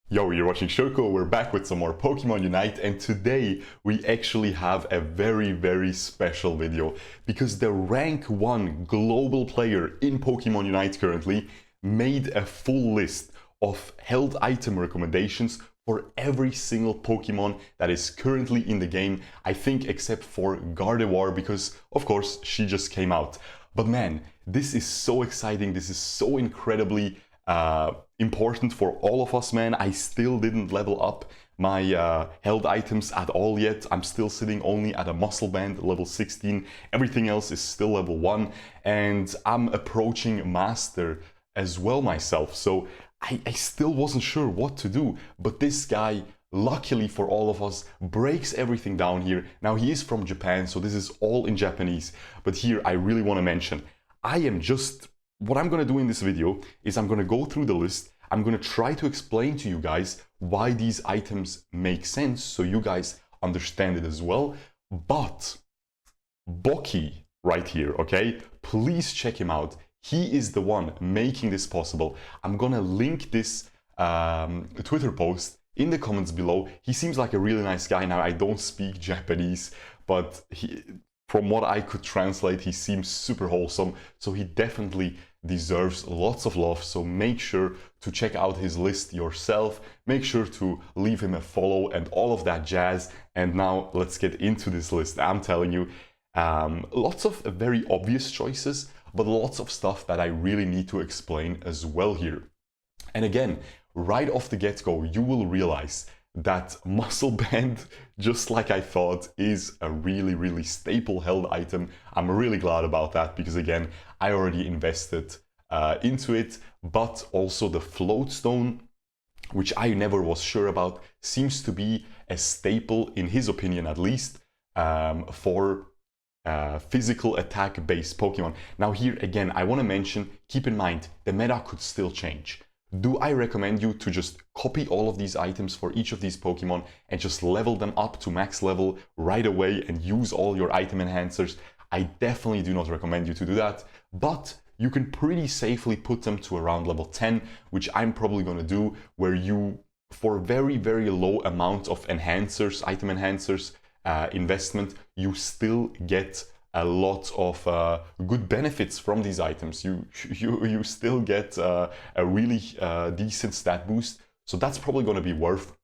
Yo, you're watching Shoko, we're back with some more Pokemon Unite, and today we actually have a very special video because the rank 1 global player in Pokemon Unite currently made a full list of held item recommendations for every single Pokemon that is currently in the game, I think except for Gardevoir because of course she just came out. But man, this is so exciting, this is so incredibly important for all of us, man. I still didn't level up my held items at all yet. I'm still sitting only at a muscle band level 16. Everything else is still level 1, and I'm approaching master as well myself. So I still wasn't sure what to do, but this guy, luckily for all of us, breaks everything down here. Now he is from Japan, so this is all in Japanese, but here I really want to mention, what I'm going to do in this video is I'm going to go through the list. I'm going to try to explain to you guys why these items make sense so you guys understand it as well. But Bocky right here, okay? Please check him out. He is the one making this possible. I'm going to link this Twitter post in the comments below. He seems like a really nice guy. Now, I don't speak Japanese, but from what I could translate, he seems super wholesome, so he definitely deserves lots of love. So make sure to check out his list yourself, make sure to leave him a follow and all of that jazz. And now let's get into this list. I'm telling you, lots of very obvious choices, but lots of stuff that I really need to explain as well here. And again, right off the get-go, you will realize that Muscle Band, just like I thought, is a really staple held item. I'm really glad about that because again, I already invested into it, but also the Float Stone, which I never was sure about, seems to be a staple, in his opinion at least, for physical attack based Pokemon. Now here again, I want to mention, keep in mind, the meta could still change. Do I recommend you to just copy all of these items for each of these Pokemon and just level them up to max level right away and use all your item enhancers? I definitely do not recommend you to do that, but you can pretty safely put them to around level 10, which I'm probably going to do, where you, for very low amount of enhancers, item enhancers, investment, you still get a lot of good benefits from these items. You still get a really decent stat boost, so that's probably going to be worth.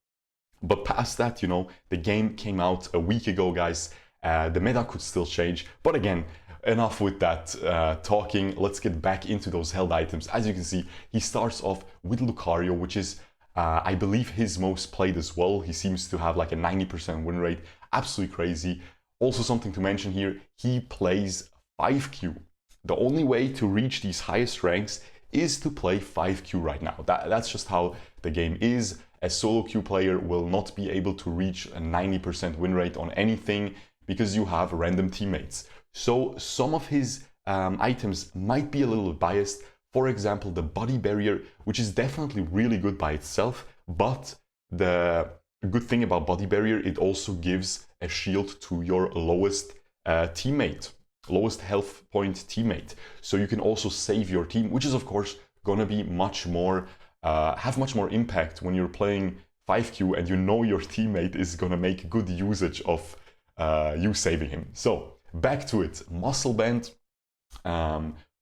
But past that, you know, the game came out a week ago, guys. The meta could still change, but again, enough with that talking. Let's get back into those held items. As you can see, he starts off with Lucario, which is I believe his most played as well. He seems to have like a 90% win rate, absolutely crazy. Also something to mention here, he plays 5Q. The only way to reach these highest ranks is to play 5Q right now. That's just how the game is. A solo queue player will not be able to reach a 90% win rate on anything because you have random teammates. So some of his items might be a little biased. For example, the Body Barrier, which is definitely really good by itself, but the good thing about Body Barrier, it also gives a shield to your lowest teammate, lowest health point teammate. So you can also save your team, which is of course gonna be much more, have much more impact when you're playing 5Q and you know your teammate is gonna make good usage of you saving him. So back to it, Muscle Band,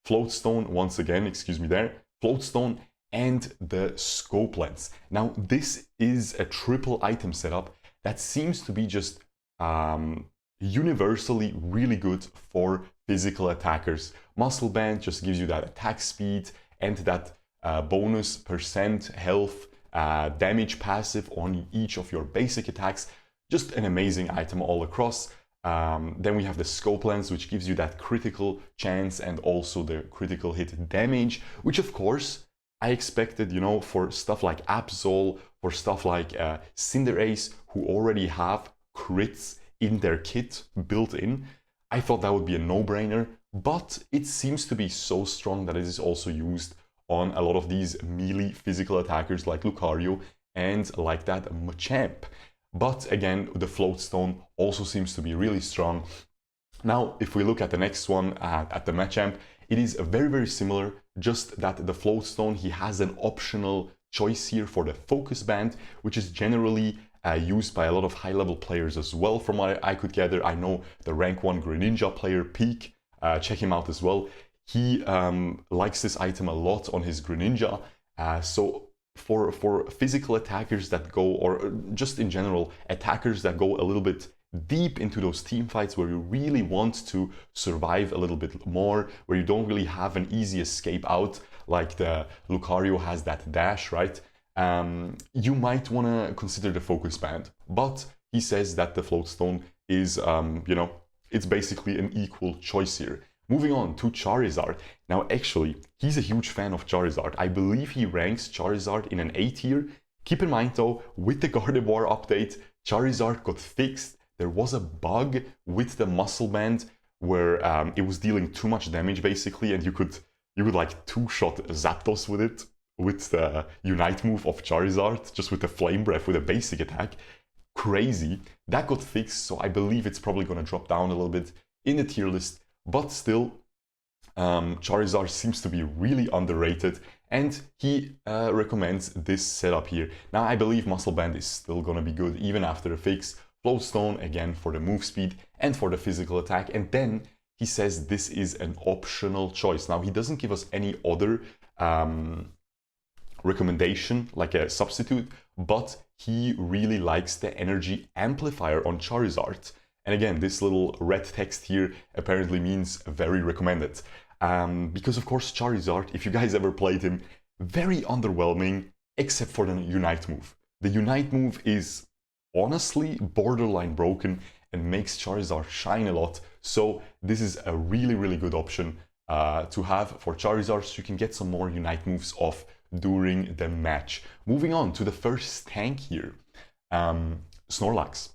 Float Stone, once again, excuse me there, Float Stone, and the Scope Lens. Now this is a triple item setup that seems to be just universally really good for physical attackers. Muscle Band just gives you that attack speed and that bonus percent health damage passive on each of your basic attacks. Just an amazing item all across. Then we have the Scope Lens, which gives you that critical chance and also the critical hit damage, which of course I expected, you know, for stuff like Absol, for stuff like Cinderace, who already have crits in their kit built in. I thought that would be a no-brainer, but it seems to be so strong that it is also used on a lot of these melee physical attackers like Lucario and like that Machamp. But again, the Float Stone also seems to be really strong. Now, if we look at the next one, at the Machamp, it is very similar, just that the Float Stone, he has an optional choice here for the Focus Band, which is generally used by a lot of high-level players as well, from what I could gather. I know the rank 1 Greninja player, Peak, check him out as well. He likes this item a lot on his Greninja. So for physical attackers that go, or just in general, attackers that go a little bit deep into those team fights where you really want to survive a little bit more, where you don't really have an easy escape out, like the Lucario has that dash, right? You might want to consider the Focus Band, but he says that the Float Stone is, you know, it's basically an equal choice here. Moving on to Charizard. Now, actually, he's a huge fan of Charizard. I believe he ranks Charizard in an A tier. Keep in mind though, with the Gardevoir update, Charizard got fixed. There was a bug with the Muscle Band where it was dealing too much damage basically, and you could like two-shot Zapdos with it, with the Unite move of Charizard, just with the Flame Breath with a basic attack. Crazy. That got fixed, so I believe it's probably going to drop down a little bit in the tier list. But still, Charizard seems to be really underrated, and he recommends this setup here. Now, I believe Muscle Band is still gonna be good even after the fix. Float Stone, again, for the move speed and for the physical attack. And then he says this is an optional choice. Now, he doesn't give us any other recommendation, like a substitute, but he really likes the energy amplifier on Charizard. And again, this little red text here apparently means very recommended. Because of course Charizard, if you guys ever played him, very underwhelming, except for the Unite move. The Unite move is honestly borderline broken and makes Charizard shine a lot. So this is a really, really good option to have for Charizard, so you can get some more Unite moves off during the match. Moving on to the first tank here, Snorlax.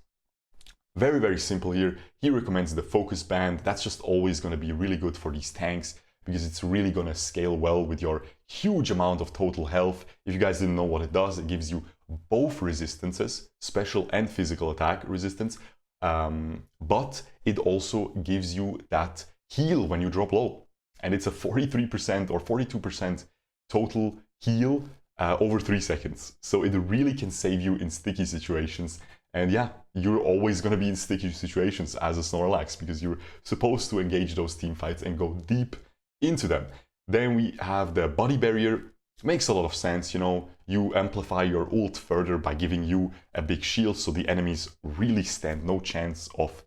Very, very simple here. He recommends the Focus Band. That's just always going to be really good for these tanks because it's really going to scale well with your huge amount of total health. If you guys didn't know what it does, it gives you both resistances, special and physical attack resistance, but it also gives you that heal when you drop low. And it's a 43% or 42% total heal over 3 seconds. So it really can save you in sticky situations. And yeah, you're always going to be in sticky situations as a Snorlax because you're supposed to engage those team fights and go deep into them. Then we have the body barrier. Makes a lot of sense, you know, you amplify your ult further by giving you a big shield, so the enemies really stand no chance of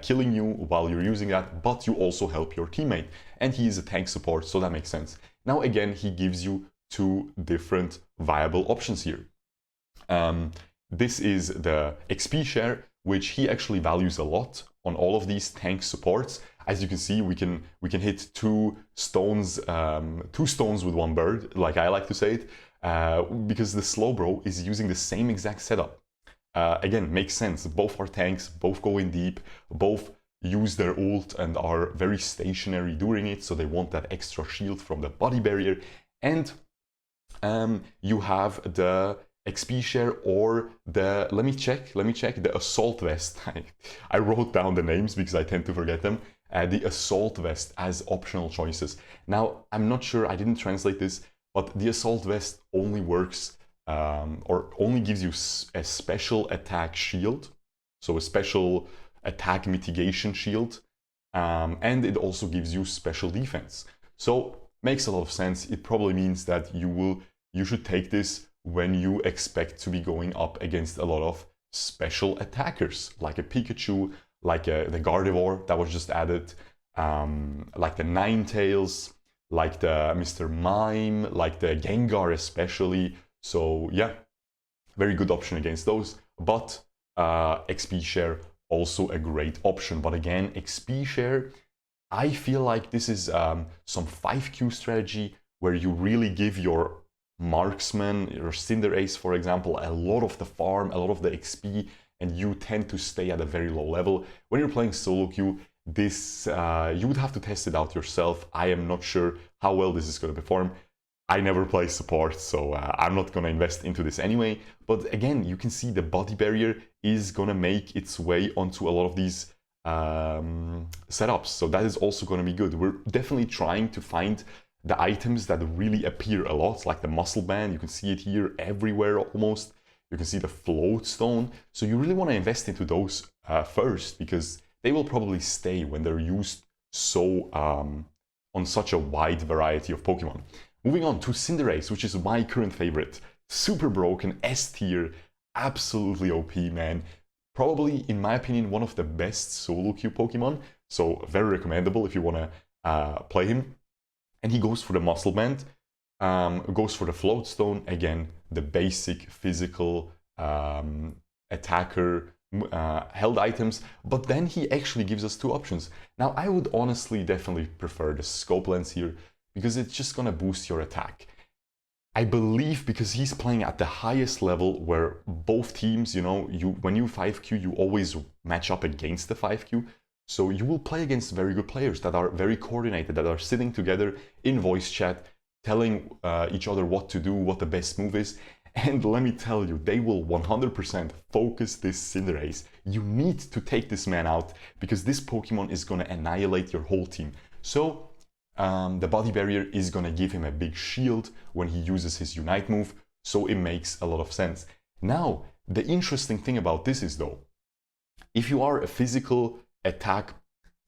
killing you while you're using that, but you also help your teammate. And he is a tank support, so that makes sense. Now again, he gives you 2 different viable options here. This is the XP share, which he actually values a lot on all of these tank supports. As you can see, we can hit 2 stones with 1 bird, like I like to say it, because the Slowbro is using the same exact setup. Again, makes sense. Both are tanks, both go in deep, both use their ult and are very stationary during it, so they want that extra shield from the body barrier. And you have the XP share or the, let me check, the Assault Vest. I wrote down the names because I tend to forget them. The Assault Vest as optional choices. Now, I'm not sure, I didn't translate this, but the Assault Vest only works or only gives you a special attack shield, so a special attack mitigation shield, and it also gives you special defense. So, makes a lot of sense. It probably means that you should take this when you expect to be going up against a lot of special attackers, like a Pikachu, like the Gardevoir that was just added, like the Ninetales, like the Mr. Mime, like the Gengar especially. So yeah, very good option against those. But XP share, also a great option. But again, XP share, I feel like this is some 5Q strategy where you really give your marksman, your Cinderace, for example, a lot of the farm, a lot of the XP, and you tend to stay at a very low level. When you're playing solo queue, this you would have to test it out yourself. I am not sure how well this is going to perform. I never play support, so I'm not going to invest into this anyway. But again, you can see the body barrier is going to make its way onto a lot of these setups, so that is also going to be good. We're definitely trying to find the items that really appear a lot, like the muscle band. You can see it here everywhere almost. You can see the float stone. So you really want to invest into those first, because they will probably stay when they're used so on such a wide variety of Pokemon. Moving on to Cinderace, which is my current favorite. Super broken, S tier, absolutely OP, man. Probably, in my opinion, one of the best solo queue Pokemon. So very recommendable if you want to play him. And he goes for the muscle band, goes for the float stone, again, the basic physical attacker held items, but then he actually gives us two options. Now, I would honestly definitely prefer the scope lens here, because it's just gonna boost your attack. I believe because he's playing at the highest level where both teams, you know, when you 5Q, you always match up against the 5Q. So you will play against very good players that are very coordinated, that are sitting together in voice chat, telling each other what to do, what the best move is. And let me tell you, they will 100% focus this Cinderace. You need to take this man out, because this Pokemon is going to annihilate your whole team. So the body barrier is going to give him a big shield when he uses his Unite move. So it makes a lot of sense. Now, the interesting thing about this is though, if you are a physical attack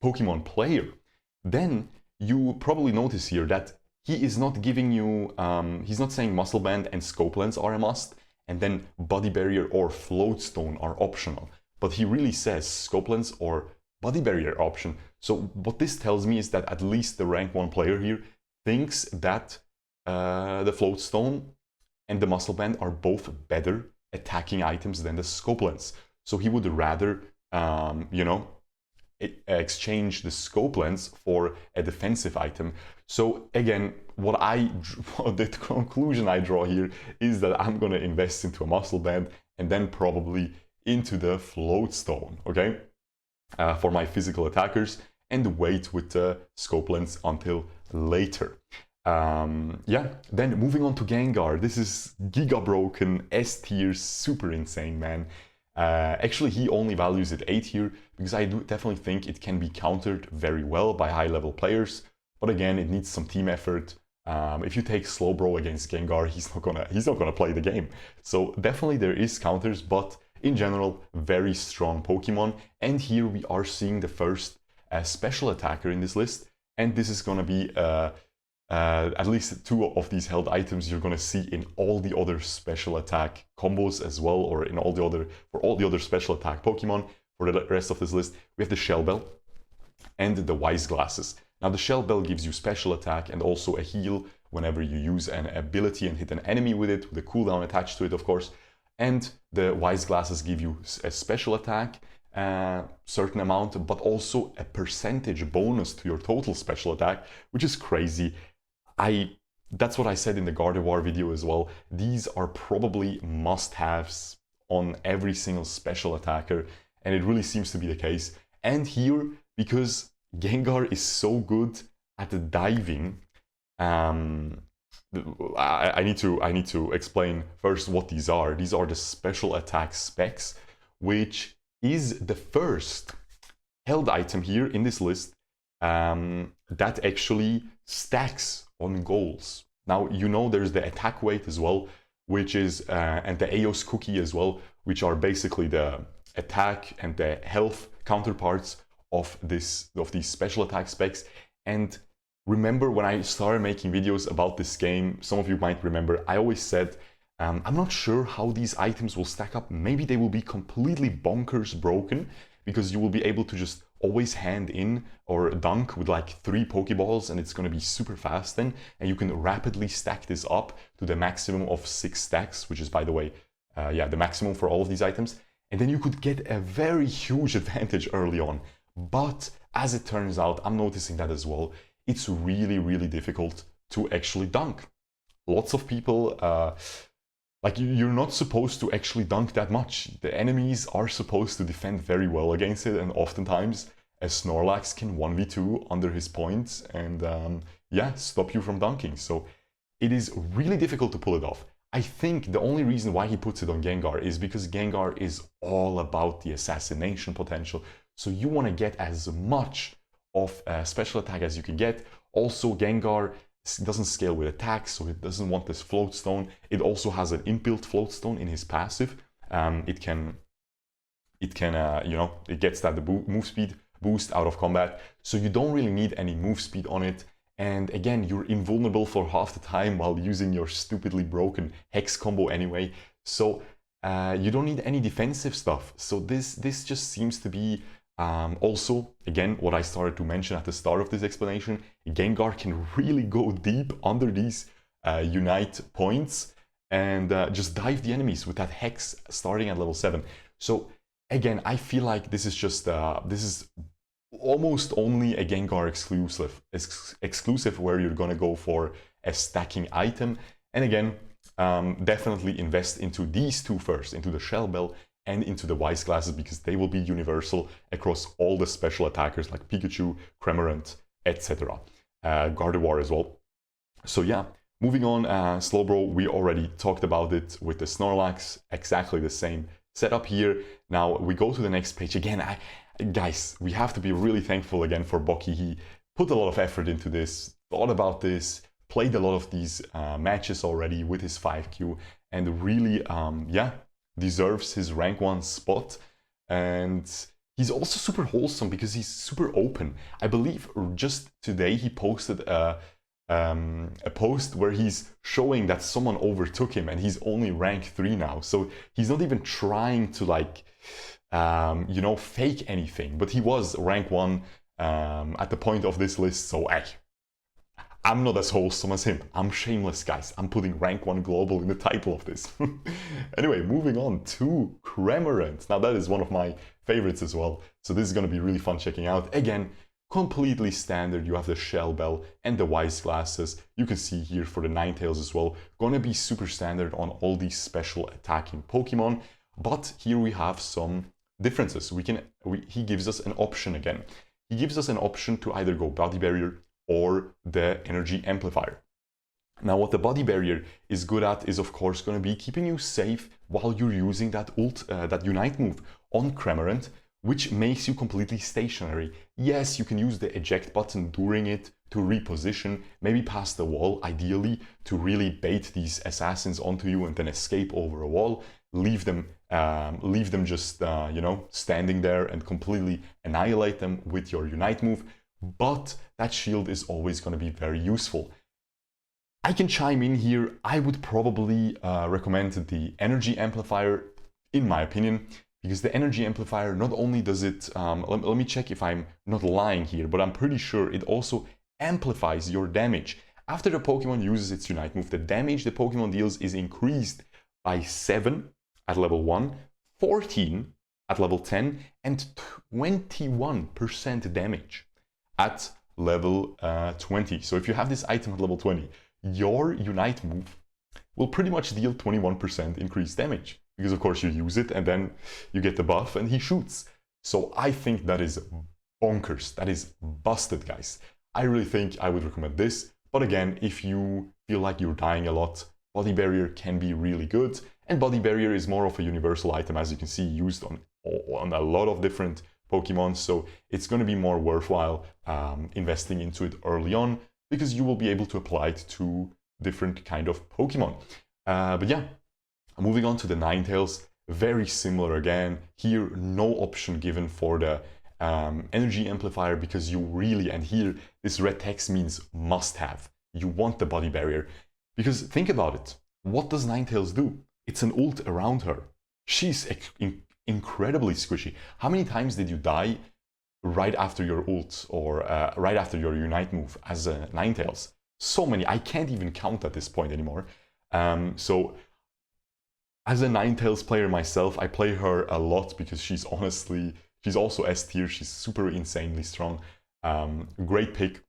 Pokemon player, then you probably notice here that he is not giving you, he's not saying Muscle Band and Scope Lens are a must, and then Body Barrier or Float Stone are optional. But he really says Scope Lens or Body Barrier option. So what this tells me is that at least the rank 1 player here thinks that the Float Stone and the Muscle Band are both better attacking items than the Scope Lens. So he would rather, you know, exchange the Scope Lens for a defensive item. So again, the conclusion I draw here is that I'm gonna invest into a Muscle Band and then probably into the Float Stone, okay? For my physical attackers, and wait with the Scope Lens until later. Yeah, then moving on to Gengar. This is Giga Broken, S tier, super insane, man. Actually, he only values it 8 here, because I do definitely think it can be countered very well by high-level players. But again, it needs some team effort. If you take Slowbro against Gengar, he's not gonna play the game. So definitely there is counters, but in general, very strong Pokemon. And here we are seeing the first special attacker in this list, and this is gonna be at least 2 of these held items you're going to see in all the other special attack combos as well, or in all the other special attack Pokemon. For the rest of this list, we have the Shell Bell and the Wise Glasses. Now the Shell Bell gives you special attack and also a heal whenever you use an ability and hit an enemy with it, with a cooldown attached to it, of course. And the Wise Glasses give you a special attack, certain amount, but also a percentage bonus to your total special attack, which is crazy. That's what I said in the Gardevoir video as well. These are probably must-haves on every single special attacker, and it really seems to be the case. And here, because Gengar is so good at the diving, I need to explain first what these are. These are the special attack specs, which is the first held item here in this list that actually stacks on goals. Now, you know, there's the attack weight as well, which is, and the Eos cookie as well, which are basically the attack and the health counterparts of these special attack specs. And remember, when I started making videos about this game, some of you might remember, I always said, I'm not sure how these items will stack up. Maybe they will be completely bonkers broken, because you will be able to just always hand in or dunk with like 3 Pokeballs, and it's going to be super fast then, and you can rapidly stack this up to the maximum of 6 stacks, which is, by the way, yeah, the maximum for all of these items. And then you could get a very huge advantage early on. But as it turns out, I'm noticing that as well, it's really, really difficult to actually dunk. Lots of people, like, you're not supposed to actually dunk that much. The enemies are supposed to defend very well against it, and oftentimes a Snorlax can 1v2 under his points and yeah, stop you from dunking. So it is really difficult to pull it off. I think the only reason why he puts it on Gengar is because Gengar is all about the assassination potential. So you want to get as much of a special attack as you can get. Also, Gengar It doesn't scale with attacks, so it doesn't want this float stone. It also has an inbuilt float stone in his passive. It can you know, it gets that move speed boost out of combat, so you don't really need any move speed on it. And again, you're invulnerable for half the time while using your stupidly broken Hex combo anyway, so you don't need any defensive stuff. So this just seems to be also, again, what I started to mention at the start of this explanation. Gengar can really go deep under these Unite points and just dive the enemies with that Hex starting at level 7. So again, I feel like this is just this is almost only a Gengar exclusive where you're gonna go for a stacking item. And again, definitely invest into these two first, into the Shell Bell and into the Wise Glasses, because they will be universal across all the special attackers like Pikachu, Cremorant, etc. Gardevoir as well. So yeah, moving on, Slowbro, we already talked about it with the Snorlax, exactly the same setup here. Now we go to the next page. Again, guys, we have to be really thankful again for Bocky. He put a lot of effort into this, thought about this, played a lot of these matches already with his 5Q, and really, yeah, deserves his rank 1 spot. And he's also super wholesome because he's super open. I believe just today he posted a post where he's showing that someone overtook him and he's only rank 3 now. So he's not even trying to, like, you know, fake anything, but he was rank 1 at the point of this list. So hey, I'm not as wholesome as him. I'm shameless, guys. I'm putting rank 1 global in the title of this. Anyway, moving on to Cremorant. Now that is one of my favorites as well. So this is going to be really fun checking out. Again, completely standard. You have the Shell Bell and the Wise Glasses. You can see here for the Ninetales as well. Gonna be super standard on all these special attacking Pokemon. But here we have some differences. He gives us an option again. He gives us an option to either go Body Barrier or the Energy Amplifier. Now what the Body Barrier is good at is of course going to be keeping you safe while you're using that that Unite move on Cremorant, which makes you completely stationary. Yes, you can use the eject button during it to reposition, maybe past the wall, ideally, to really bait these assassins onto you and then escape over a wall, leave them just, you know, standing there and completely annihilate them with your Unite move. But that shield is always going to be very useful. I can chime in here. I would probably recommend the Energy Amplifier, in my opinion, because the Energy Amplifier, not only does it, let me check if I'm not lying here, but I'm pretty sure it also amplifies your damage. After the Pokemon uses its Unite move, the damage the Pokemon deals is increased by 7 at level 1, 14 at level 10, and 21% damage at level 20. So if you have this item at level 20, your Unite move will pretty much deal 21% increased damage. Because of course you use it and then you get the buff and he shoots. So I think that is bonkers. That is busted, guys. I really think I would recommend this. But again, if you feel like you're dying a lot, Body Barrier can be really good. And Body Barrier is more of a universal item, as you can see, used on a lot of different Pokemon. So it's going to be more worthwhile investing into it early on, because you will be able to apply it to different kind of Pokemon. But yeah, moving on to the Ninetales, very similar again. Here, no option given for the Energy Amplifier, because you really, and here this red text means must have. You want the Body Barrier. Because think about it, what does Ninetales do? It's an ult around her. She's incredibly squishy. How many times did you die right after your ult or right after your Unite move as a Ninetales? So many, I can't even count at this point anymore. So as a Ninetales player myself, I play her a lot because she's also S tier, she's super insanely strong. Great pick.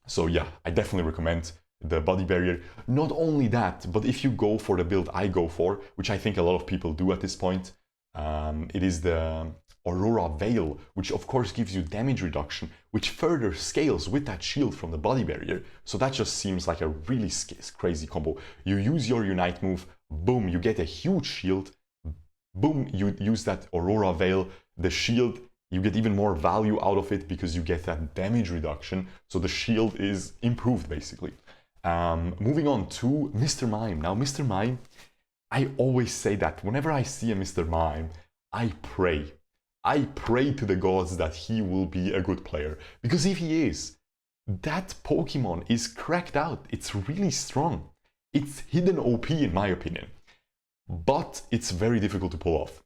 So yeah, I definitely recommend the Body Barrier. Not only that, but if you go for the build I go for, which I think a lot of people do at this point, it is the Aurora Veil, which of course gives you damage reduction, which further scales with that shield from the Body Barrier. So that just seems like a really crazy combo. You use your Unite move, boom, you get a huge shield, boom, you use that Aurora Veil, the shield, you get even more value out of it because you get that damage reduction. So the shield is improved basically. Moving on to Mr. Mime. Now, Mr. Mime, I always say that whenever I see a Mr. Mime, I pray. I pray to the gods that he will be a good player. Because if he is, that Pokemon is cracked out. It's really strong. It's hidden OP in my opinion. But it's very difficult to pull off.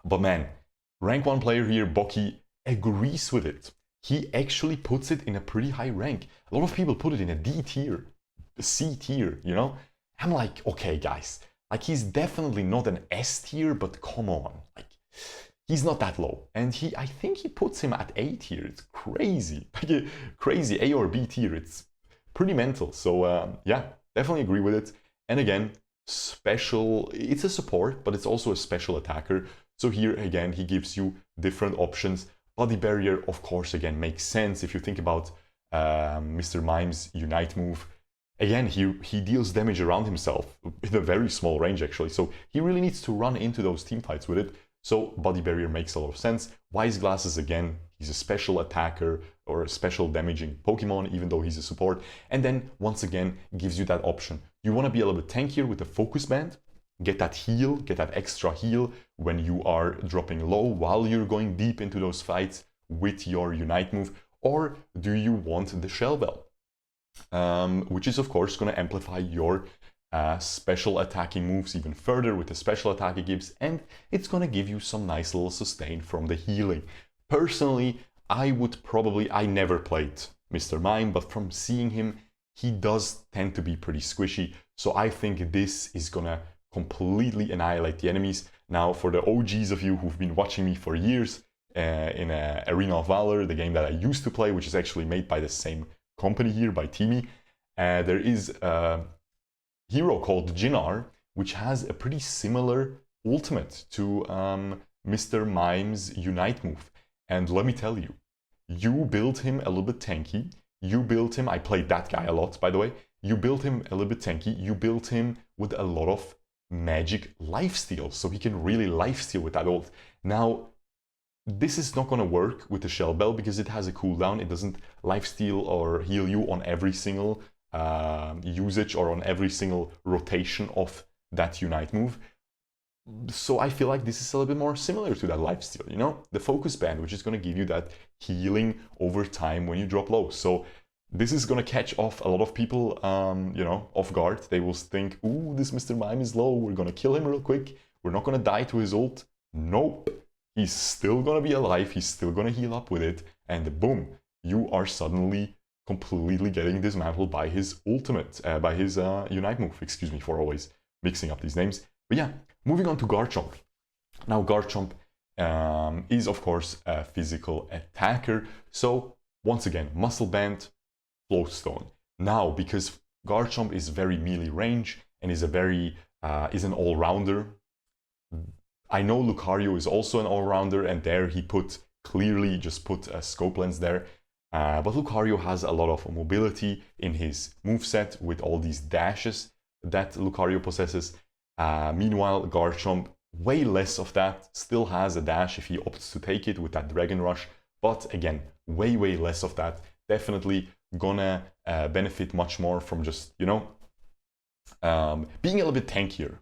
But man, rank 1 player here, Bocky, agrees with it. He actually puts it in a pretty high rank. A lot of people put it in a D tier, a C tier, you know? I'm like, okay guys, like he's definitely not an S tier, but come on, like he's not that low. And I think he puts him at A tier. It's crazy, like crazy A or B tier. It's pretty mental. So yeah, definitely agree with it. And again, special, it's a support, but it's also a special attacker. So here again, he gives you different options. Body Barrier, of course, again, makes sense if you think about Mr. Mime's Unite move. Again, he deals damage around himself in a very small range, actually. So he really needs to run into those team fights with it. So Body Barrier makes a lot of sense. Wise Glasses, again, he's a special attacker or a special damaging Pokemon, even though he's a support. And then, once again, gives you that option. You want to be a little bit tankier with the Focus Band, get that heal, get that extra heal when you are dropping low while you're going deep into those fights with your Unite move, or do you want the Shell Bell? Which is of course going to amplify your special attacking moves even further with the special attack it gives, and it's going to give you some nice little sustain from the healing. Personally, I never played Mr. Mime, but from seeing him, he does tend to be pretty squishy, so I think this is gonna completely annihilate the enemies. Now, for the OGs of you who've been watching me for years in Arena of Valor, the game that I used to play, which is actually made by the same company here, by Teamy, there is a hero called Gengar, which has a pretty similar ultimate to Mr. Mime's Unite move. And let me tell you, you build him a little bit tanky, you build him, I played that guy a lot, by the way, you build him a little bit tanky, you build him with a lot of magic lifesteal, so he can really lifesteal with that ult. Now, this is not going to work with the Shell Bell because it has a cooldown. It doesn't lifesteal or heal you on every single usage or on every single rotation of that Unite move. So I feel like this is a little bit more similar to that lifesteal, you know? The Focus Band, which is going to give you that healing over time when you drop low. So this is going to catch off a lot of people, you know, off guard. They will think, ooh, this Mr. Mime is low. We're going to kill him real quick. We're not going to die to his ult. Nope. He's still going to be alive. He's still going to heal up with it. And boom, you are suddenly completely getting dismantled by his ultimate, by his Unite move. Excuse me for always mixing up these names. But yeah, moving on to Garchomp. Now, Garchomp is, of course, a physical attacker. So, once again, Muscle Band, Float Stone. Now, because Garchomp is very melee range and is an all-rounder. I know Lucario is also an all-rounder, and there he clearly just put a scope lens there. But Lucario has a lot of mobility in his moveset with all these dashes that Lucario possesses. Meanwhile, Garchomp, way less of that, still has a dash if he opts to take it with that Dragon Rush. But again, way less of that. Definitely gonna benefit much more from just, you know, being a little bit tankier.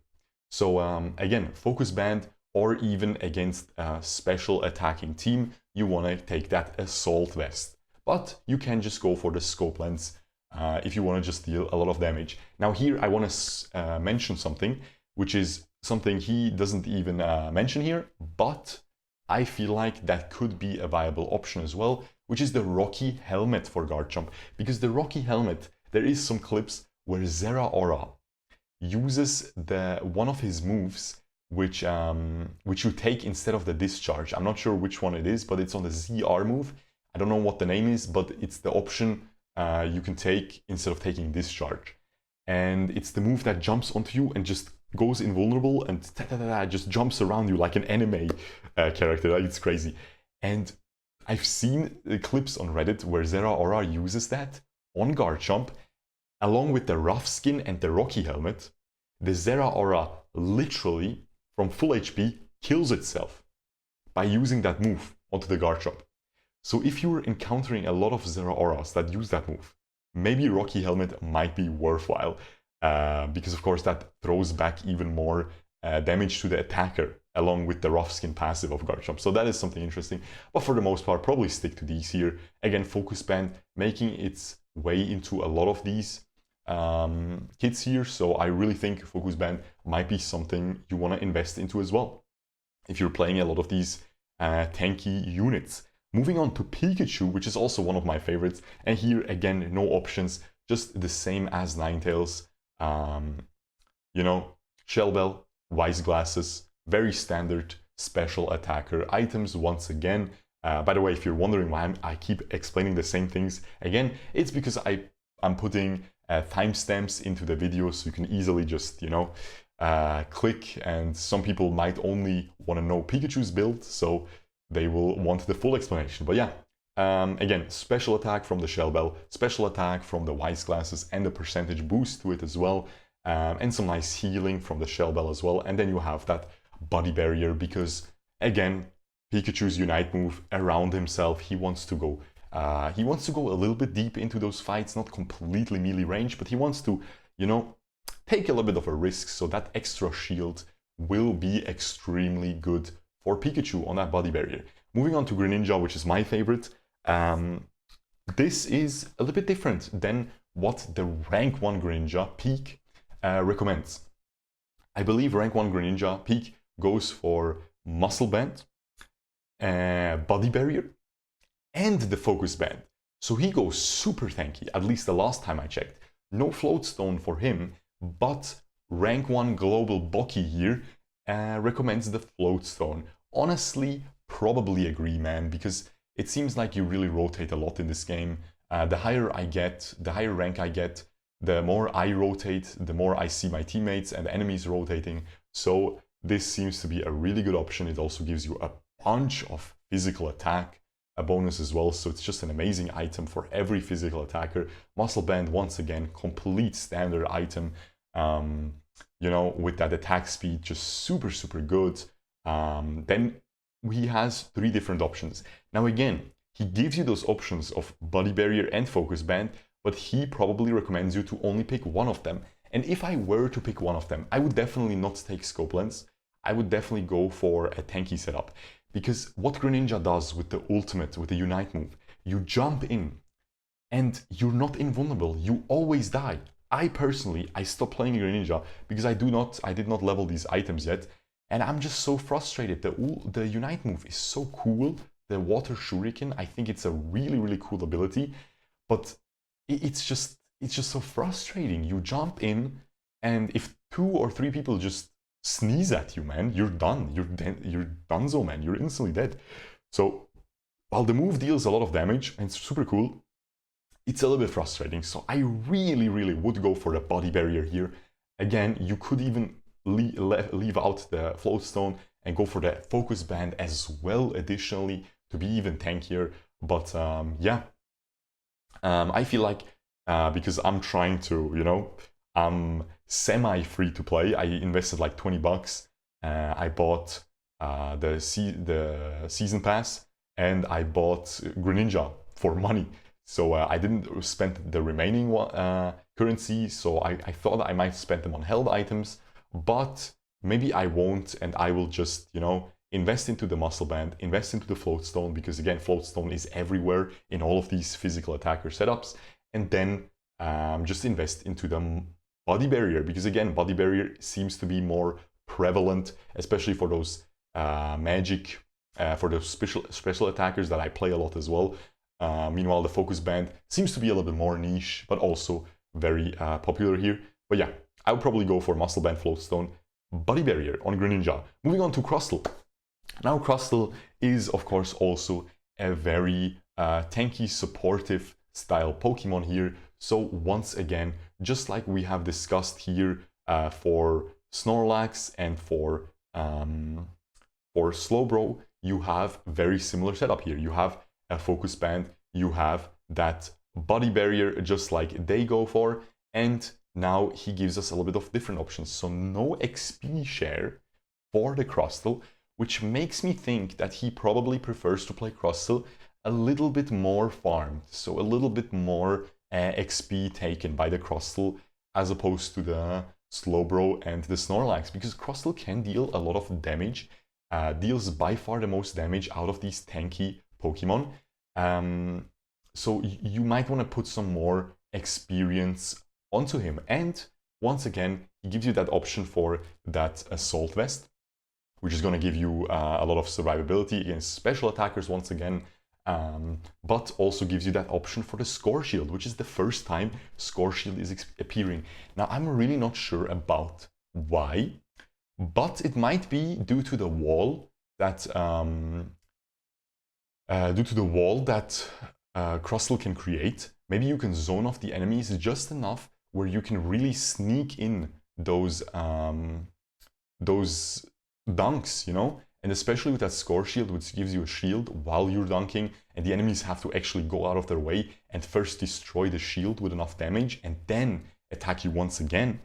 So again, Focus Band, or even against a special attacking team, you want to take that Assault Vest. But you can just go for the Scope Lens if you want to just deal a lot of damage. Now here I want to mention something, which is something he doesn't even mention here, but I feel like that could be a viable option as well, which is the Rocky Helmet for Garchomp. Because the Rocky Helmet, there is some clips where Zeraora uses one of his moves, which you take instead of the discharge. I'm not sure which one it is, but it's on the ZR move. I don't know what the name is, but it's the option you can take instead of taking discharge. And it's the move that jumps onto you and just goes invulnerable and just jumps around you like an anime character. Like, it's crazy. And I've seen clips on Reddit where Zeraora uses that on Garchomp along with the Rough Skin and the Rocky Helmet. The Zeraora literally, from full HP, kills itself by using that move onto the Garchomp. So if you're encountering a lot of Zeraoras that use that move, maybe Rocky Helmet might be worthwhile, because of course that throws back even more damage to the attacker, along with the rough skin passive of Garchomp. So that is something interesting. But for the most part, probably stick to these here. Again, Focus Band making its way into a lot of these kits here. So I really think Focus Band might be something you want to invest into as well, if you're playing a lot of these tanky units. Moving on to Pikachu, which is also one of my favorites. And here, again, no options, just the same as Ninetales. You know, Shell Bell, Wise Glasses, very standard special attacker items once again. By the way, if you're wondering why I keep explaining the same things again, it's because I'm putting timestamps into the video, so you can easily just, you know, click, and some people might only want to know Pikachu's build, so they will want the full explanation. But yeah, again, special attack from the Shell Bell, special attack from the Wise Glasses, and the percentage boost to it as well, and some nice healing from the Shell Bell as well. And then you have that body barrier, because again, Pikachu's Unite move around himself, he wants to go a little bit deep into those fights, not completely melee range, but he wants to, you know, take a little bit of a risk, so that extra shield will be extremely good for Pikachu on that body barrier. Moving on to Greninja, which is my favorite. This is a little bit different than what the rank 1 Greninja peak recommends. I believe rank 1 Greninja peak goes for Muscle Band, body barrier, and the Focus Band. So he goes super tanky, at least the last time I checked. No Float Stone for him, but rank 1 Global Bocky here recommends the Float Stone. Honestly, probably agree, man, because it seems like you really rotate a lot in this game. The higher rank I get, the more I rotate, the more I see my teammates and enemies rotating. So this seems to be a really good option. It also gives you a bunch of physical attack, a bonus as well. So it's just an amazing item for every physical attacker. Muscle Band, once again, complete standard item. You know, with that attack speed, just super, super good. Then he has 3 different options. Now again, he gives you those options of body barrier and Focus Band, but he probably recommends you to only pick one of them. And if I were to pick one of them, I would definitely not take Scope Lens. I would definitely go for a tanky setup. Because what Greninja does with the ultimate, with the Unite move, you jump in and you're not invulnerable. You always die. I personally stopped playing Greninja because I did not level these items yet. And I'm just so frustrated. The Unite move is so cool. The Water Shuriken, I think it's a really, really cool ability. But it's just so frustrating. You jump in, and if 2 or 3 people just sneeze at you, man, you're done. You're donezo, man. You're instantly dead. So while the move deals a lot of damage and it's super cool, it's a little bit frustrating. So I really, really would go for the body barrier here. Again, you could even leave out the Float Stone and go for the Focus Band as well, additionally, to be even tankier. But yeah, I feel like because I'm trying to, you know, I'm semi-free to play. I invested like 20 bucks. I bought the season pass, and I bought Greninja for money. So I didn't spend the remaining currency, so I thought I might spend them on held items, but maybe I won't, and I will just, you know, invest into the Muscle Band, invest into the Float Stone, because again, Float Stone is everywhere in all of these physical attacker setups, and then just invest into the body barrier, because again, body barrier seems to be more prevalent, especially for those magic, for those special attackers that I play a lot as well. Meanwhile, the Focus Band seems to be a little bit more niche, but also very popular here. But yeah, I would probably go for Muscle Band, Float Stone, body barrier on Greninja. Moving on to Crustle. Now, Crustle is, of course, also a very tanky, supportive style Pokemon here. So once again, just like we have discussed here for Snorlax and for Slowbro, you have very similar setup here. You have a Focus Band, you have that body barrier just like they go for, and now he gives us a little bit of different options. So no XP share for the Crustle, which makes me think that he probably prefers to play Crustle a little bit more farmed, so a little bit more XP taken by the Crustle as opposed to the Slowbro and the Snorlax, because Crustle can deal a lot of damage, deals by far the most damage out of these tanky Pokemon. So you might want to put some more experience onto him. And once again, he gives you that option for that Assault Vest, which is going to give you a lot of survivability against special attackers once again, but also gives you that option for the Score Shield, which is the first time Score Shield is appearing. Now, I'm really not sure about why, but it might be due to the wall that Crustle can create. Maybe you can zone off the enemies just enough where you can really sneak in those dunks, you know? And especially with that Score Shield, which gives you a shield while you're dunking, and the enemies have to actually go out of their way and first destroy the shield with enough damage and then attack you once again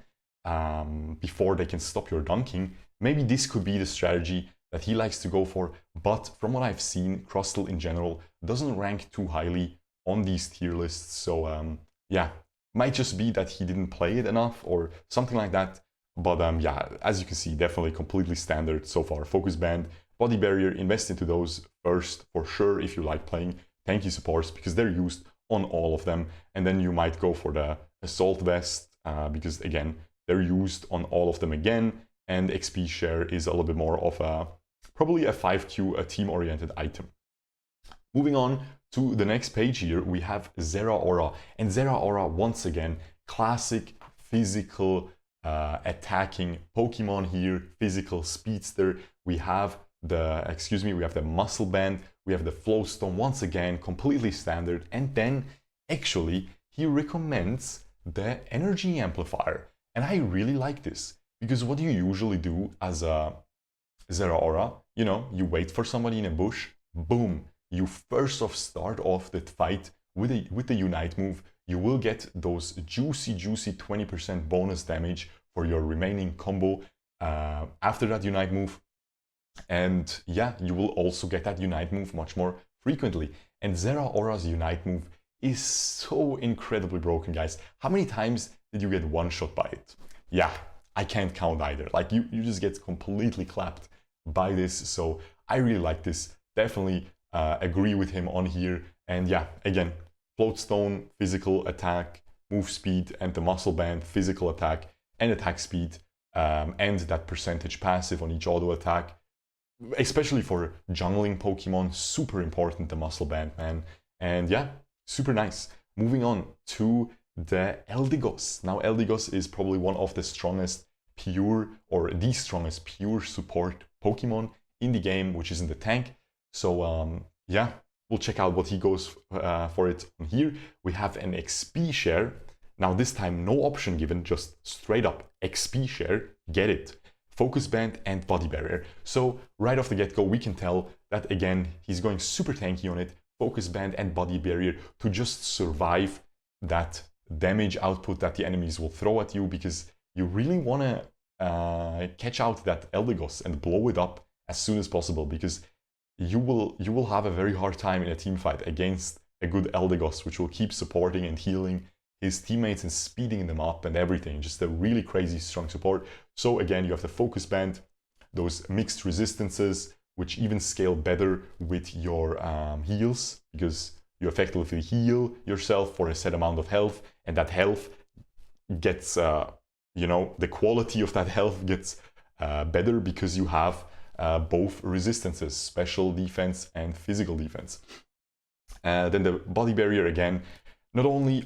before they can stop your dunking. Maybe this could be the strategy that he likes to go for, but from what I've seen, Crustle in general doesn't rank too highly on these tier lists, so yeah, might just be that he didn't play it enough or something like that. But yeah, as you can see, definitely completely standard so far. Focus Band, Body Barrier, invest into those first for sure if you like playing tanky supports, because they're used on all of them. And then you might go for the Assault Vest, because again, they're used on all of them again. And XP share is a little bit more of a, probably a 5Q, a team-oriented item. Moving on to the next page here, we have Zeraora. And Zeraora, once again, classic physical attacking Pokemon here, physical speedster. We have the Muscle Band, we have the Flow Stone, once again, completely standard. And then actually he recommends the Energy Amplifier. And I really like this, because what you usually do as a Zeraora, you know, you wait for somebody in a bush, boom, you first off start off the fight with the Unite move. You will get those juicy 20% bonus damage for your remaining combo after that Unite move. And yeah, you will also get that Unite move much more frequently. And Zeraora's Unite move is so incredibly broken, guys. How many times did you get one shot by it? Yeah, I can't count either. Like you just get completely clapped by this. So I really like this. Definitely agree with him on here. And yeah, again, Float Stone, physical attack, move speed, and the Muscle Band, physical attack and attack speed, and that percentage passive on each auto attack. Especially for jungling Pokemon, super important, the Muscle Band, man. And yeah, super nice. Moving on to the Eldegoss. Now, Eldegoss is probably one of the strongest pure, or the strongest pure support Pokemon in the game, which is in the tank. So yeah, we'll check out what he goes for it on here. We have an XP share. Now this time no option given, just straight up XP share, get it. Focus Band and Body Barrier. So right off the get-go we can tell that again he's going super tanky on it, Focus Band and Body Barrier, to just survive that damage output that the enemies will throw at you, because you really want to catch out that Eldegoss and blow it up as soon as possible, because you will have a very hard time in a team fight against a good Eldegoss, which will keep supporting and healing his teammates and speeding them up and everything. Just a really crazy strong support. So again, you have the Focus Band, those mixed resistances, which even scale better with your heals, because you effectively heal yourself for a set amount of health, and that health gets, you know, the quality of that health gets better because you have both resistances, special defense and physical defense. Then the Body Barrier, again, not only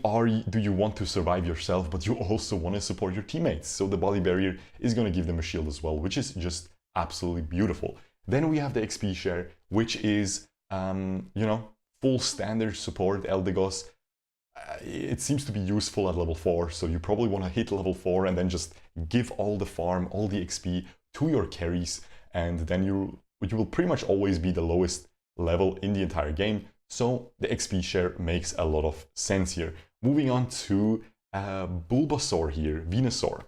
do you want to survive yourself, but you also want to support your teammates. So the Body Barrier is going to give them a shield as well, which is just absolutely beautiful. Then we have the XP share, which is, you know, full standard support Eldegoss. It seems to be useful at level 4, so you probably want to hit level 4 and then just give all the farm, all the XP to your carries, and then you will pretty much always be the lowest level in the entire game. So the XP share makes a lot of sense here. Moving on to Bulbasaur here, Venusaur.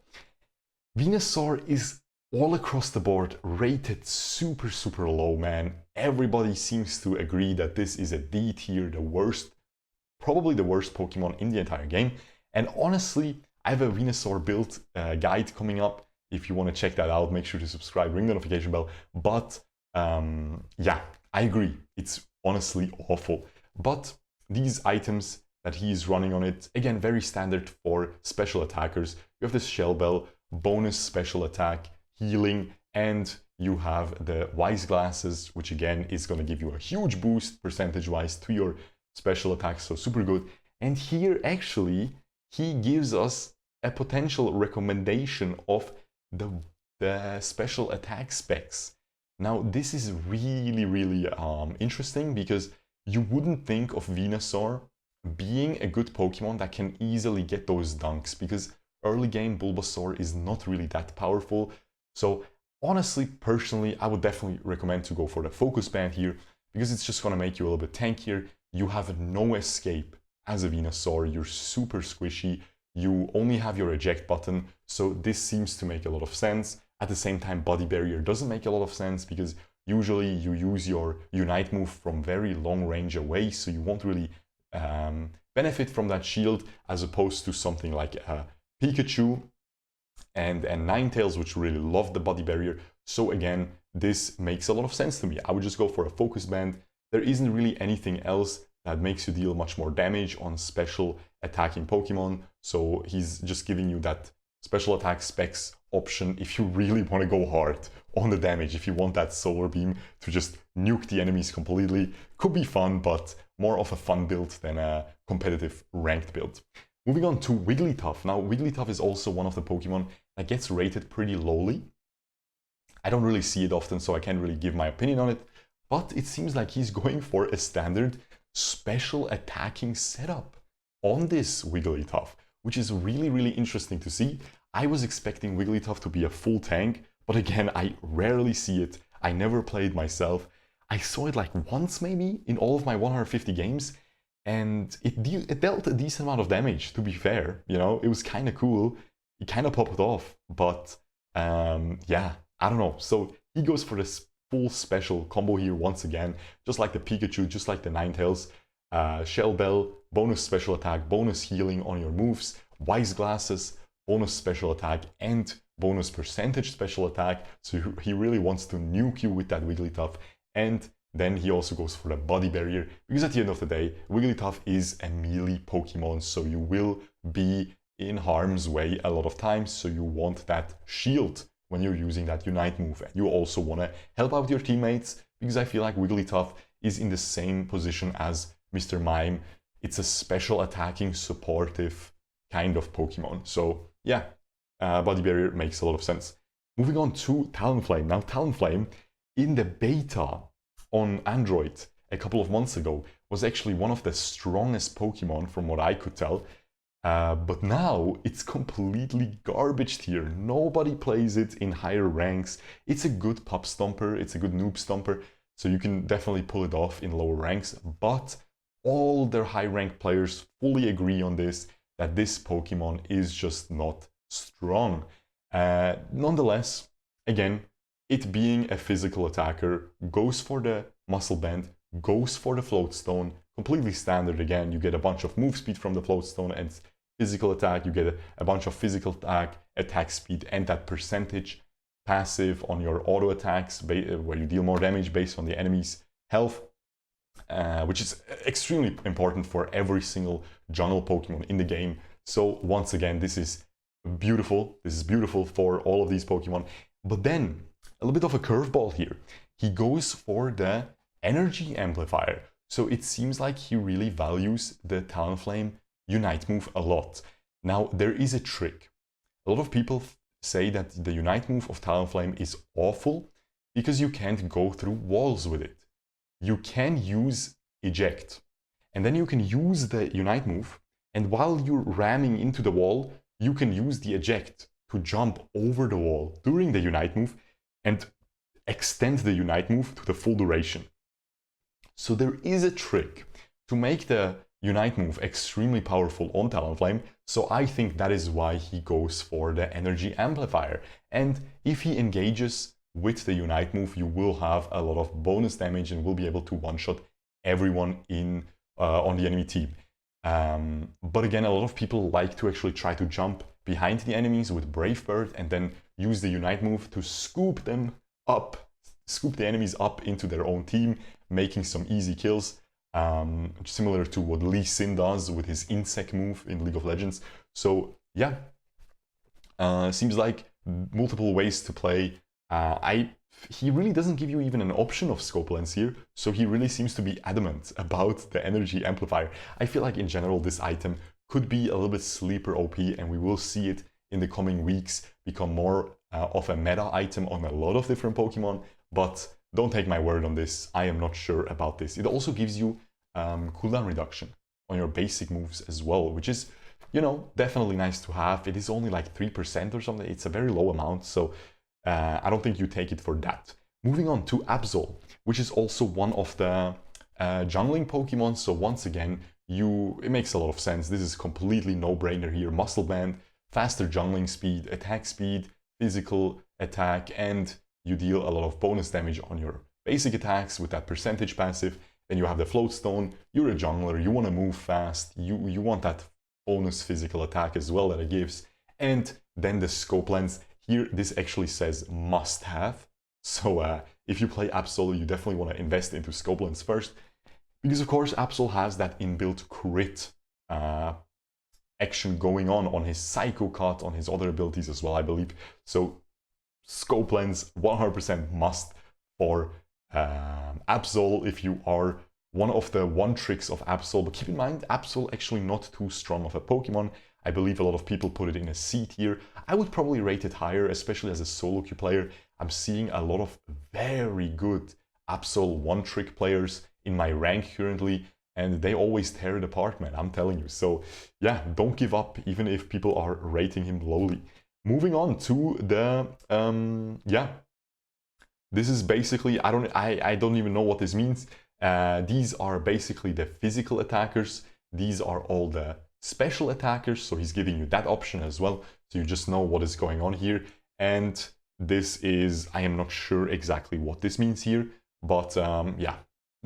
Venusaur is all across the board rated super low, man. Everybody seems to agree that this is a D tier, the worst probably the worst Pokemon in the entire game. And honestly, I have a Venusaur build guide coming up. If you want to check that out, make sure to subscribe, ring the notification bell. But yeah, I agree. It's honestly awful. But these items that he is running on it, again, very standard for special attackers. You have this Shell Bell, bonus special attack, healing, and you have the Wise Glasses, which again is going to give you a huge boost percentage-wise to your special attacks, so super good. And here actually, he gives us a potential recommendation of the special attack specs. Now, this is really interesting because you wouldn't think of Venusaur being a good Pokemon that can easily get those dunks, because early game Bulbasaur is not really that powerful. So honestly, personally, I would definitely recommend to go for the Focus Band here, because it's just going to make you a little bit tankier. You have no escape as a Venusaur, you're super squishy, you only have your eject button, so this seems to make a lot of sense. At the same time, Body Barrier doesn't make a lot of sense, because usually you use your Unite move from very long range away, so you won't really benefit from that shield, as opposed to something like Pikachu and Ninetales, which really love the Body Barrier. So again, this makes a lot of sense to me. I would just go for a Focus Band. There isn't really anything else that makes you deal much more damage on special attacking Pokemon, so he's just giving you that special attack specs option if you really want to go hard on the damage, if you want that Solar Beam to just nuke the enemies completely. Could be fun, but more of a fun build than a competitive ranked build. Moving on to Wigglytuff. Now, Wigglytuff is also one of the Pokemon that gets rated pretty lowly. I don't really see it often, so I can't really give my opinion on it, but it seems like he's going for a standard special attacking setup on this Wigglytuff, which is really interesting to see. I was expecting Wigglytuff to be a full tank, but again, I rarely see it. I never played myself. I saw it like once maybe in all of my 150 games, and it dealt a decent amount of damage, to be fair. You know, it was kind of cool. It kind of popped off, but yeah, I don't know. So he goes for this full special combo here once again, just like the Pikachu, just like the Ninetales. Shell Bell, bonus special attack, bonus healing on your moves, Wise Glasses, bonus special attack, and bonus percentage special attack. So he really wants to nuke you with that Wigglytuff. And then he also goes for the Body Barrier, because at the end of the day, Wigglytuff is a melee Pokemon, so you will be in harm's way a lot of times, so you want that shield when you're using that Unite move. And you also want to help out your teammates, because I feel like Wigglytuff is in the same position as Mr. Mime. It's a special attacking, supportive kind of Pokemon. So yeah, Body Barrier makes a lot of sense. Moving on to Talonflame. Now, Talonflame in the beta on Android a couple of months ago was actually one of the strongest Pokemon from what I could tell. But now it's completely garbage tier. Nobody plays it in higher ranks. It's a good pop stomper, it's a good noob stomper, so you can definitely pull it off in lower ranks, but all their high rank players fully agree on this, that this Pokemon is just not strong. Nonetheless, again, it being a physical attacker, goes for the Muscle Band, goes for the Float Stone, completely standard again. You get a bunch of move speed from the Float Stone and physical attack, you get a bunch of physical attack speed, and that percentage passive on your auto attacks, where you deal more damage based on the enemy's health, which is extremely important for every single jungle Pokemon in the game. So once again, this is beautiful. This is beautiful for all of these Pokemon. But then, a little bit of a curveball here. He goes for the energy amplifier. So it seems like he really values the Talonflame Unite move a lot. Now, there is a trick. A lot of people say that the Unite move of Talonflame is awful because you can't go through walls with it. You can use Eject, and then you can use the Unite move, and while you're ramming into the wall, you can use the Eject to jump over the wall during the Unite move and extend the Unite move to the full duration. So there is a trick to make the Unite move extremely powerful on Talonflame, so I think that is why he goes for the energy amplifier. And if he engages with the Unite move, you will have a lot of bonus damage and will be able to one-shot everyone in on the enemy team. But again, a lot of people like to actually try to jump behind the enemies with Brave Bird and then use the Unite move to scoop them up, scoop the enemies up into their own team, making some easy kills, similar to what Lee Sin does with his Insect move in League of Legends. So yeah, seems like multiple ways to play. He really doesn't give you even an option of scope lens here, so he really seems to be adamant about the energy amplifier. I feel like in general this item could be a little bit sleeper OP, and we will see it in the coming weeks become more of a meta item on a lot of different Pokemon, but don't take my word on this, I am not sure about this. It also gives you cooldown reduction on your basic moves as well, which is, you know, definitely nice to have. It is only like 3% or something, it's a very low amount, so I don't think you take it for that. Moving on to Absol, which is also one of the jungling Pokemon. So once again, it makes a lot of sense. This is completely no-brainer here. Muscle Band, faster jungling speed, attack speed, physical attack, and you deal a lot of bonus damage on your basic attacks with that percentage passive. Then you have the Float Stone. You're a jungler, you want to move fast, you want that bonus physical attack as well that it gives. And then the Scope Lens. Here, this actually says must have. So if you play Absol, you definitely want to invest into Scope Lens first. Because of course, Absol has that inbuilt crit action going on his Psycho Cut, on his other abilities as well, I believe. So Scope Lens 100% must for Absol if you are one of the one tricks of Absol. But keep in mind, Absol actually not too strong of a Pokemon. I believe a lot of people put it in a C tier. I would probably rate it higher, especially as a solo queue player. I'm seeing a lot of very good Absol one-trick players in my rank currently, and they always tear it apart, man, I'm telling you. So yeah, don't give up, even if people are rating him lowly. Moving on to the, yeah, this is basically, I don't even know what this means. These are basically the physical attackers. These are all the special attackers, so he's giving you that option as well, so you just know what is going on here. And this is, I am not sure exactly what this means here, but yeah,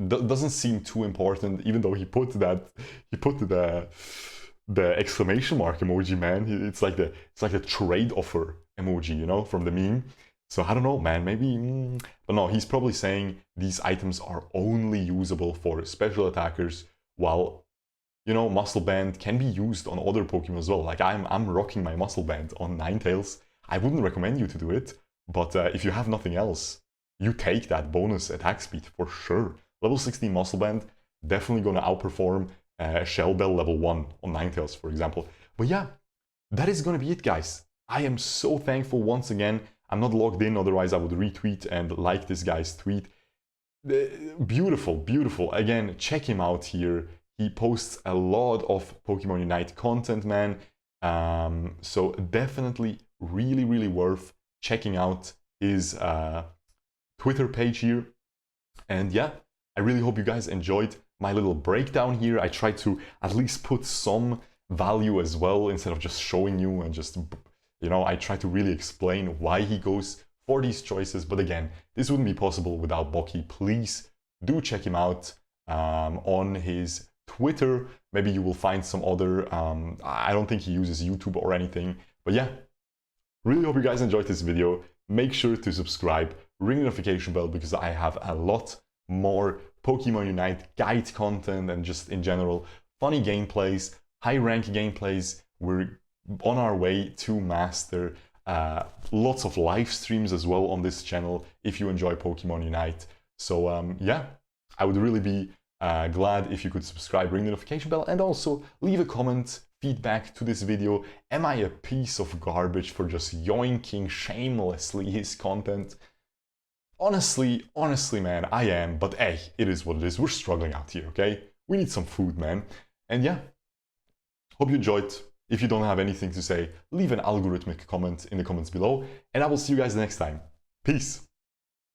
doesn't seem too important, even though he put the exclamation mark emoji, man. It's like the trade offer emoji, you know, from the meme. So I don't know, man, maybe, but no, he's probably saying these items are only usable for special attackers, while, you know, Muscle Band can be used on other Pokemon as well. Like I'm rocking my Muscle Band on Ninetales. I wouldn't recommend you to do it, but if you have nothing else, you take that bonus attack speed for sure. Level 16 Muscle Band, definitely gonna outperform Shell Bell level 1 on Ninetales, for example. But yeah, that is gonna be it, guys. I am so thankful once again. I'm not logged in, otherwise I would retweet and like this guy's tweet. Beautiful, beautiful. Again, check him out here. He posts a lot of Pokemon Unite content, man. So definitely really, really worth checking out his Twitter page here. And yeah, I really hope you guys enjoyed my little breakdown here. I tried to at least put some value as well, instead of just showing you and just, you know, I try to really explain why he goes for these choices. But again, this wouldn't be possible without Bocky. Please do check him out on his Twitter. Maybe you will find some other, I don't think he uses YouTube or anything. But yeah, really hope you guys enjoyed this video. Make sure to subscribe, ring the notification bell, because I have a lot more Pokemon Unite guide content and just in general funny gameplays, high rank gameplays. We're on our way to master. Lots of live streams as well on this channel if you enjoy Pokemon Unite. So yeah, I would really be glad if you could subscribe, ring the notification bell, and also leave a comment, feedback to this video. Am I a piece of garbage for just yoinking shamelessly his content? Honestly, man, I am, but hey, it is what it is. We're struggling out here, okay? We need some food, man. And yeah, hope you enjoyed. If you don't have anything to say, leave an algorithmic comment in the comments below, and I will see you guys next time. Peace!